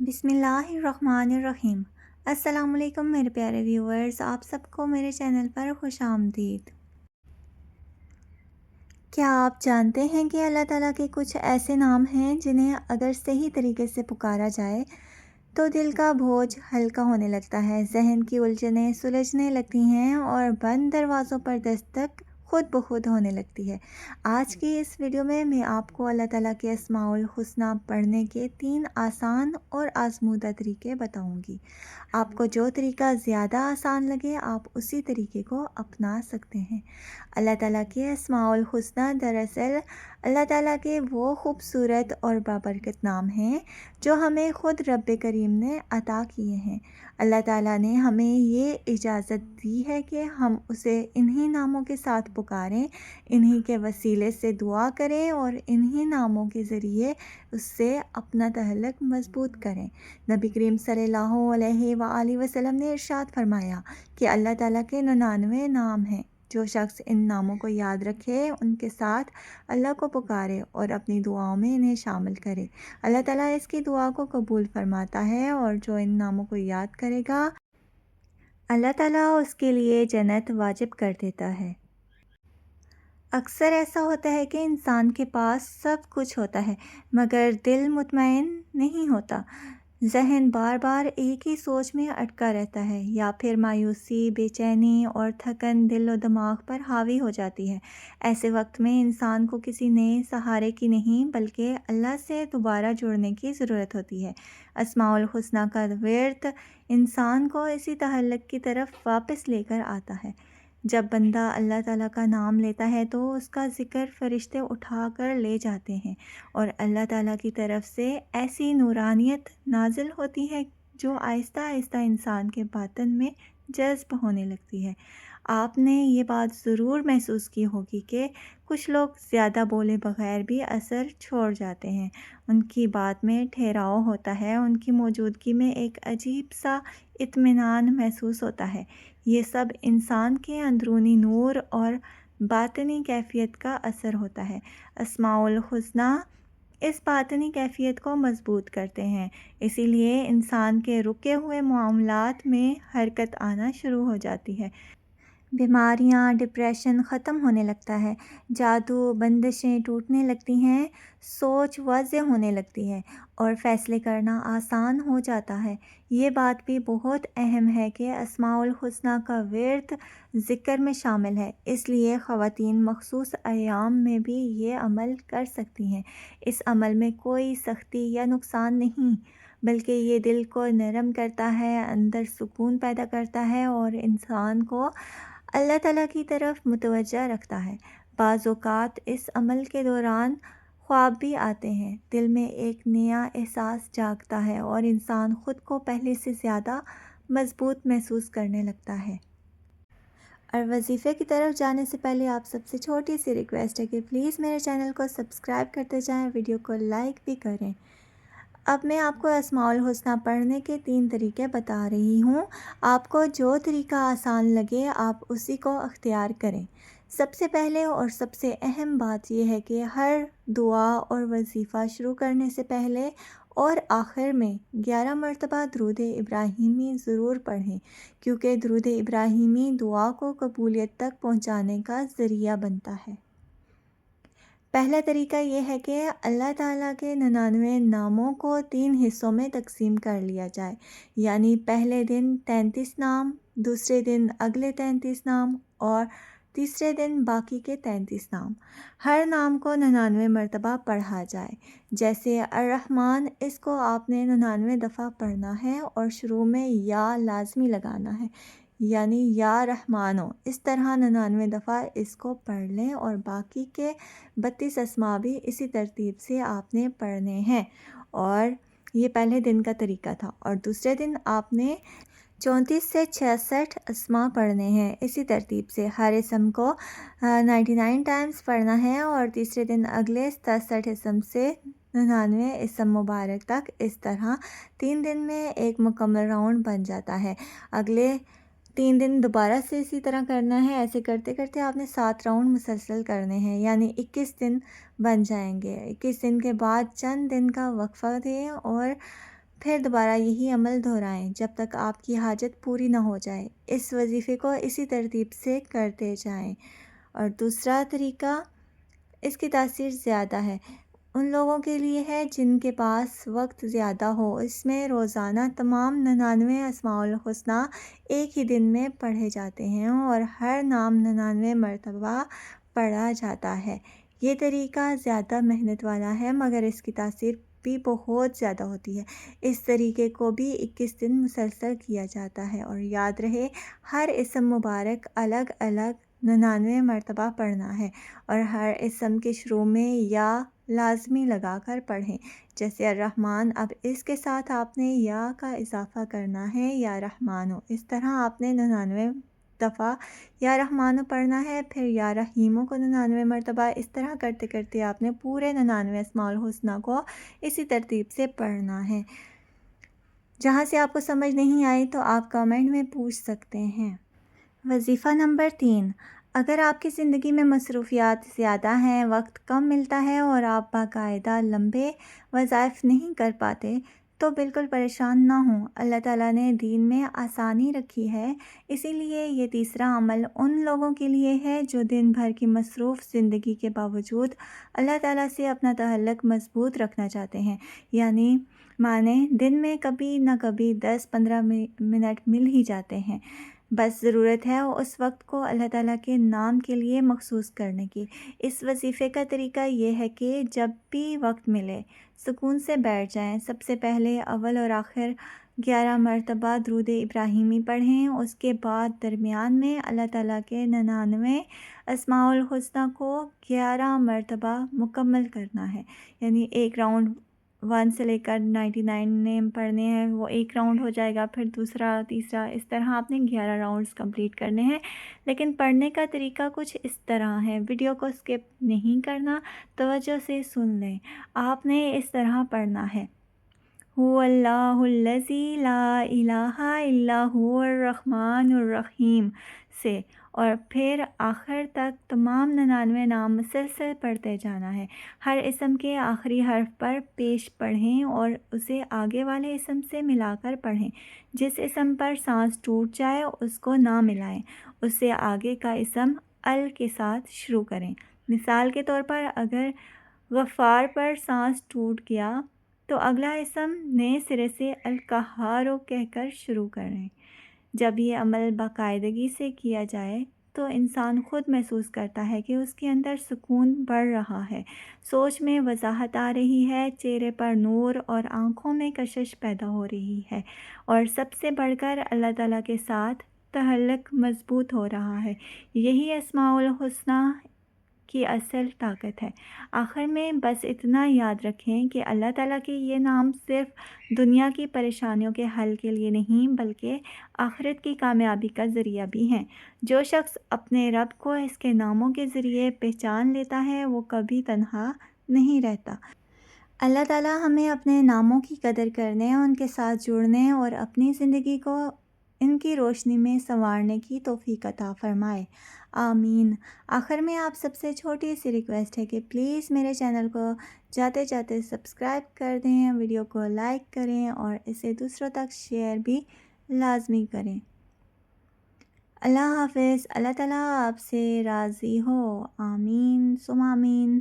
بسم اللہ الرحمن الرحیم۔ السلام علیکم میرے پیارے ویورز، آپ سب کو میرے چینل پر خوش آمدید۔ کیا آپ جانتے ہیں کہ اللہ تعالیٰ کے کچھ ایسے نام ہیں جنہیں اگر صحیح طریقے سے پکارا جائے تو دل کا بوجھ ہلکا ہونے لگتا ہے، ذہن کی الجھنیں سلجھنے لگتی ہیں اور بند دروازوں پر دستک خود بخود ہونے لگتی ہے۔ آج کی اس ویڈیو میں آپ کو اللہ تعالیٰ کے اسماء الحسنی پڑھنے کے 3 آسان اور آزمودہ طریقے بتاؤں گی۔ آپ کو جو طریقہ زیادہ آسان لگے آپ اسی طریقے کو اپنا سکتے ہیں۔ اللہ تعالیٰ کے اسماء الحسنی دراصل اللہ تعالیٰ کے وہ خوبصورت اور بابرکت نام ہیں جو ہمیں خود رب کریم نے عطا کیے ہیں۔ اللہ تعالیٰ نے ہمیں یہ اجازت دی ہے کہ ہم اسے انہی ناموں کے ساتھ پکاریں، انہی کے وسیلے سے دعا کریں اور انہی ناموں کے ذریعے اس سے اپنا تعلق مضبوط کریں۔ نبی کریم صلی اللہ علیہ وآلہ وسلم نے ارشاد فرمایا کہ اللہ تعالیٰ کے 99 نام ہیں، جو شخص ان ناموں کو یاد رکھے ان کے ساتھ اللہ کو پکارے اور اپنی دعاؤں میں انہیں شامل کرے، اللہ تعالیٰ اس کی دعا کو قبول فرماتا ہے، اور جو ان ناموں کو یاد کرے گا اللہ تعالیٰ اس کے لیے جنت واجب کر دیتا ہے۔ اکثر ایسا ہوتا ہے کہ انسان کے پاس سب کچھ ہوتا ہے مگر دل مطمئن نہیں ہوتا، ذہن بار بار ایک ہی سوچ میں اٹکا رہتا ہے، یا پھر مایوسی، بے چینی اور تھکن دل و دماغ پر حاوی ہو جاتی ہے۔ ایسے وقت میں انسان کو کسی نئے سہارے کی نہیں بلکہ اللہ سے دوبارہ جڑنے کی ضرورت ہوتی ہے۔ اسماء الحسنی کا ورد انسان کو اسی تعلق کی طرف واپس لے کر آتا ہے۔ جب بندہ اللہ تعالیٰ کا نام لیتا ہے تو اس کا ذکر فرشتے اٹھا کر لے جاتے ہیں اور اللہ تعالیٰ کی طرف سے ایسی نورانیت نازل ہوتی ہے جو آہستہ آہستہ انسان کے باطن میں جذب ہونے لگتی ہے۔ آپ نے یہ بات ضرور محسوس کی ہوگی کہ کچھ لوگ زیادہ بولے بغیر بھی اثر چھوڑ جاتے ہیں، ان کی بات میں ٹھہراؤ ہوتا ہے، ان کی موجودگی میں ایک عجیب سا اطمینان محسوس ہوتا ہے۔ یہ سب انسان کے اندرونی نور اور باطنی کیفیت کا اثر ہوتا ہے۔ اسماء الحسنی اس باطنی کیفیت کو مضبوط کرتے ہیں، اسی لیے انسان کے رکے ہوئے معاملات میں حرکت آنا شروع ہو جاتی ہے، بیماریاں، ڈپریشن ختم ہونے لگتا ہے، جادو، بندشیں ٹوٹنے لگتی ہیں، سوچ واضح ہونے لگتی ہے اور فیصلے کرنا آسان ہو جاتا ہے۔ یہ بات بھی بہت اہم ہے کہ اسماء الحسنی کا ورد ذکر میں شامل ہے، اس لیے خواتین مخصوص ایام میں بھی یہ عمل کر سکتی ہیں۔ اس عمل میں کوئی سختی یا نقصان نہیں، بلکہ یہ دل کو نرم کرتا ہے، اندر سکون پیدا کرتا ہے اور انسان کو اللہ تعالیٰ کی طرف متوجہ رکھتا ہے۔ بعض اوقات اس عمل کے دوران خواب بھی آتے ہیں، دل میں ایک نیا احساس جاگتا ہے اور انسان خود کو پہلے سے زیادہ مضبوط محسوس کرنے لگتا ہے۔ اور وظیفے کی طرف جانے سے پہلے آپ سب سے چھوٹی سی ریکویسٹ ہے کہ پلیز میرے چینل کو سبسکرائب کرتے جائیں، ویڈیو کو لائک بھی کریں۔ اب میں آپ کو اسماء الحسنی پڑھنے کے 3 طریقے بتا رہی ہوں، آپ کو جو طریقہ آسان لگے آپ اسی کو اختیار کریں۔ سب سے پہلے اور سب سے اہم بات یہ ہے کہ ہر دعا اور وظیفہ شروع کرنے سے پہلے اور آخر میں 11 مرتبہ درود ابراہیمی ضرور پڑھیں، کیونکہ درود ابراہیمی دعا کو قبولیت تک پہنچانے کا ذریعہ بنتا ہے۔ پہلا طریقہ یہ ہے کہ اللہ تعالیٰ کے 99 ناموں کو 3 حصوں میں تقسیم کر لیا جائے، یعنی پہلے دن 33 نام، دوسرے دن اگلے 33 نام اور تیسرے دن باقی کے 33 نام۔ ہر نام کو 99 مرتبہ پڑھا جائے، جیسے الرحمن، اس کو آپ نے 99 دفعہ پڑھنا ہے اور شروع میں یا لازمی لگانا ہے، یعنی یا رحمانو، اس طرح 99 دفعہ اس کو پڑھ لیں اور باقی کے 32 اسماء بھی اسی ترتیب سے آپ نے پڑھنے ہیں۔ اور یہ پہلے دن کا طریقہ تھا، اور دوسرے دن آپ نے 34 سے 66 اسماء پڑھنے ہیں اسی ترتیب سے، ہر اسم کو 99 ٹائمز پڑھنا ہے، اور تیسرے دن اگلے 67 اسم سے 99 اسم مبارک تک، اس طرح 3 دن میں ایک مکمل راؤنڈ بن جاتا ہے۔ اگلے 3 دن دوبارہ سے اسی طرح کرنا ہے، ایسے کرتے کرتے آپ نے 7 راؤنڈ مسلسل کرنے ہیں، یعنی 21 دن بن جائیں گے۔ 21 دن کے بعد چند دن کا وقفہ دیں اور پھر دوبارہ یہی عمل دہرائیں جب تک آپ کی حاجت پوری نہ ہو جائے۔ اس وظیفے کو اسی ترتیب سے کرتے جائیں۔ اور دوسرا طریقہ، اس کی تاثیر زیادہ ہے، ان لوگوں کے لیے ہے جن کے پاس وقت زیادہ ہو۔ اس میں روزانہ تمام 99 اسماء الحسنی ایک ہی دن میں پڑھے جاتے ہیں اور ہر نام 99 مرتبہ پڑھا جاتا ہے۔ یہ طریقہ زیادہ محنت والا ہے مگر اس کی تاثیر بھی بہت زیادہ ہوتی ہے۔ اس طریقے کو بھی 21 دن مسلسل کیا جاتا ہے، اور یاد رہے ہر اسم مبارک الگ الگ 99 مرتبہ پڑھنا ہے، اور ہر اسم کے شروع میں یا لازمی لگا کر پڑھیں۔ جیسے الرحمن، اب اس کے ساتھ آپ نے یا کا اضافہ کرنا ہے، یا رحمانو۔ اس طرح آپ نے 99 دفعہ یا رحمانو پڑھنا ہے، پھر یا رحیمو کو 99 مرتبہ۔ اس طرح کرتے کرتے آپ نے پورے 99 اسماء الحسنی کو اسی ترتیب سے پڑھنا ہے۔ جہاں سے آپ کو سمجھ نہیں آئی تو آپ کمنٹ میں پوچھ سکتے ہیں۔ وظیفہ نمبر 3، اگر آپ کی زندگی میں مصروفیات زیادہ ہیں، وقت کم ملتا ہے اور آپ باقاعدہ لمبے وظائف نہیں کر پاتے تو بالکل پریشان نہ ہوں۔ اللہ تعالیٰ نے دین میں آسانی رکھی ہے، اسی لیے یہ تیسرا عمل ان لوگوں کے لیے ہے جو دن بھر کی مصروف زندگی کے باوجود اللہ تعالیٰ سے اپنا تعلق مضبوط رکھنا چاہتے ہیں۔ یعنی مانیں دن میں کبھی نہ کبھی 10-15 منٹ مل ہی جاتے ہیں، بس ضرورت ہے اس وقت کو اللہ تعالیٰ کے نام کے لیے مخصوص کرنے کی۔ اس وظیفے کا طریقہ یہ ہے کہ جب بھی وقت ملے سکون سے بیٹھ جائیں۔ سب سے پہلے اول اور آخر 11 مرتبہ درود ابراہیمی پڑھیں، اس کے بعد درمیان میں اللہ تعالیٰ کے 99 اسماء الحسنی کو 11 مرتبہ مکمل کرنا ہے۔ یعنی ایک راؤنڈ 1 سے لے کر 99 نیم پڑھنے ہیں، وہ ایک راؤنڈ ہو جائے گا، پھر دوسرا، تیسرا، اس طرح آپ نے 11 راؤنڈز کمپلیٹ کرنے ہیں۔ لیکن پڑھنے کا طریقہ کچھ اس طرح ہے، ویڈیو کو سکپ نہیں کرنا، توجہ سے سن لیں۔ آپ نے اس طرح پڑھنا ہے: هو اللہ الذی لا الہ الا هو الرحمن الرحیم سے، اور پھر آخر تک تمام 99 نام مسلسل پڑھتے جانا ہے۔ ہر اسم کے آخری حرف پر پیش پڑھیں اور اسے آگے والے اسم سے ملا کر پڑھیں۔ جس اسم پر سانس ٹوٹ جائے اس کو نہ ملائیں، اس سے آگے کا اسم ال کے ساتھ شروع کریں۔ مثال کے طور پر اگر غفار پر سانس ٹوٹ گیا تو اگلا اسم نئے سرے سے القہارو کہہ کر شروع کریں۔ جب یہ عمل باقاعدگی سے کیا جائے تو انسان خود محسوس کرتا ہے کہ اس کے اندر سکون بڑھ رہا ہے، سوچ میں وضاحت آ رہی ہے، چہرے پر نور اور آنکھوں میں کشش پیدا ہو رہی ہے، اور سب سے بڑھ کر اللہ تعالیٰ کے ساتھ تعلق مضبوط ہو رہا ہے۔ یہی اسماء الحسنی کی اصل طاقت ہے۔ آخر میں بس اتنا یاد رکھیں کہ اللہ تعالیٰ کے یہ نام صرف دنیا کی پریشانیوں کے حل کے لیے نہیں بلکہ آخرت کی کامیابی کا ذریعہ بھی ہیں۔ جو شخص اپنے رب کو اس کے ناموں کے ذریعے پہچان لیتا ہے وہ کبھی تنہا نہیں رہتا۔ اللہ تعالیٰ ہمیں اپنے ناموں کی قدر کرنے، ان کے ساتھ جڑنے اور اپنی زندگی کو ان کی روشنی میں سنوارنے کی توفیق عطا فرمائے، آمین۔ آخر میں آپ سب سے چھوٹی سی ریکویسٹ ہے کہ پلیز میرے چینل کو جاتے جاتے سبسکرائب کر دیں، ویڈیو کو لائک کریں اور اسے دوسروں تک شیئر بھی لازمی کریں۔ اللہ حافظ۔ اللہ تعالیٰ آپ سے راضی ہو، آمین ثم آمین۔